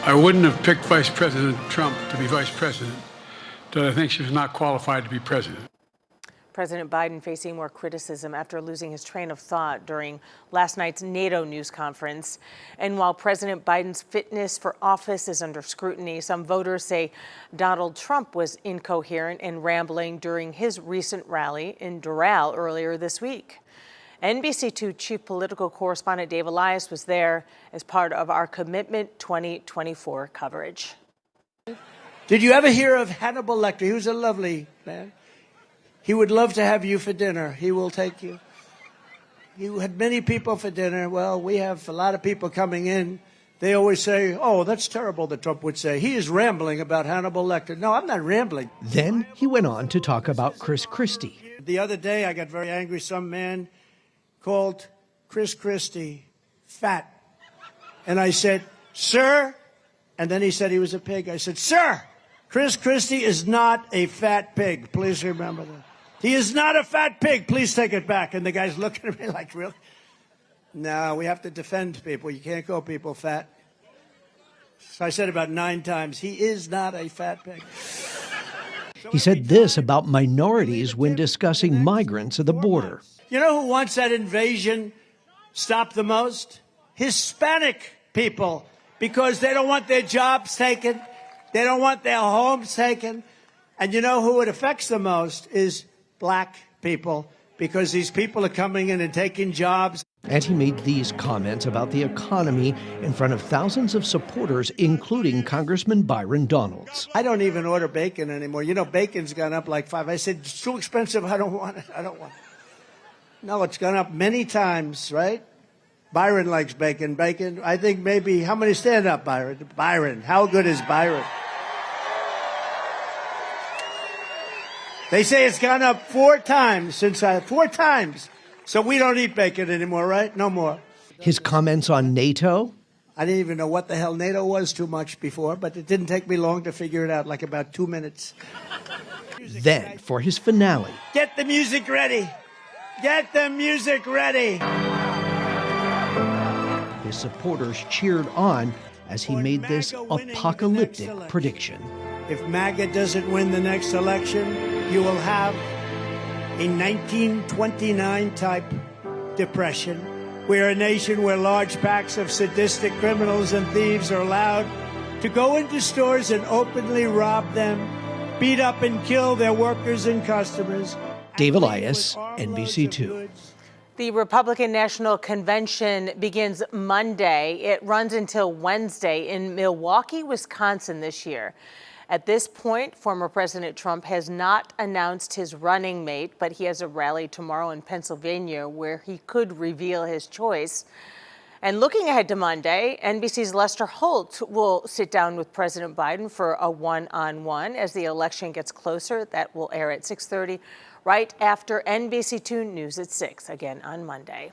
I wouldn't have picked Vice President Trump to be vice president, but I think she was not qualified to be president. President Biden facing more criticism after losing his train of thought during last night's NATO news conference. And while President Biden's fitness for office is under scrutiny, some voters say Donald Trump was incoherent and rambling during his recent rally in Doral earlier this week. NBC2 chief political correspondent Dave Elias was there as part of our Commitment 2024 coverage. Did you ever hear of Hannibal Lecter? He was a lovely man. He would love to have you for dinner. He will take you. You had many people for dinner. Well, we have a lot of people coming in. They always say, oh, that's terrible, that Trump would say. He is rambling about Hannibal Lecter. No, I'm not rambling. Then he went on to talk about Chris Christie. The other day, I got very angry. Some man called Chris Christie fat. And I said, sir, and then he said he was a pig. I said, sir, Chris Christie is not a fat pig. Please remember that. He is not a fat pig. Please take it back. And the guy's looking at me like, really? No, we have to defend people. You can't call people fat. So I said about 9 times, he is not a fat pig. He said this about minorities when discussing migrants at the border. You know who wants that invasion stopped the most? Hispanic people, because they don't want their jobs taken. They don't want their homes taken. And you know who it affects the most is black people, because these people are coming in and taking jobs. And he made these comments about the economy in front of thousands of supporters, including Congressman Byron Donalds. I don't even order bacon anymore. You know, bacon's gone up like 5. I said, it's too expensive. I don't want it. I don't want it. No, it's gone up many times, right? Byron likes bacon. Bacon, I think maybe, how many stand up, Byron? Byron, how good is Byron? They say it's gone up 4 times since 4 times. So we don't eat bacon anymore, right? No more. His comments on NATO? I didn't even know what the hell NATO was too much before, but it didn't take me long to figure it out, like about 2 minutes. Then, for his finale. Get the music ready. Get the music ready. His supporters cheered on as he made this apocalyptic prediction. If MAGA doesn't win the next election, you will have a 1929 type depression. We're a nation where large packs of sadistic criminals and thieves are allowed to go into stores and openly rob them, beat up and kill their workers and customers. Dave Elias, NBC2. The Republican National Convention begins Monday. It runs until Wednesday in Milwaukee, Wisconsin this year. At this point, former President Trump has not announced his running mate, but he has a rally tomorrow in Pennsylvania where he could reveal his choice. And looking ahead to Monday, NBC's Lester Holt will sit down with President Biden for a one-on-one as the election gets closer. That will air at 6:30, right after NBC2 News at 6, again on Monday.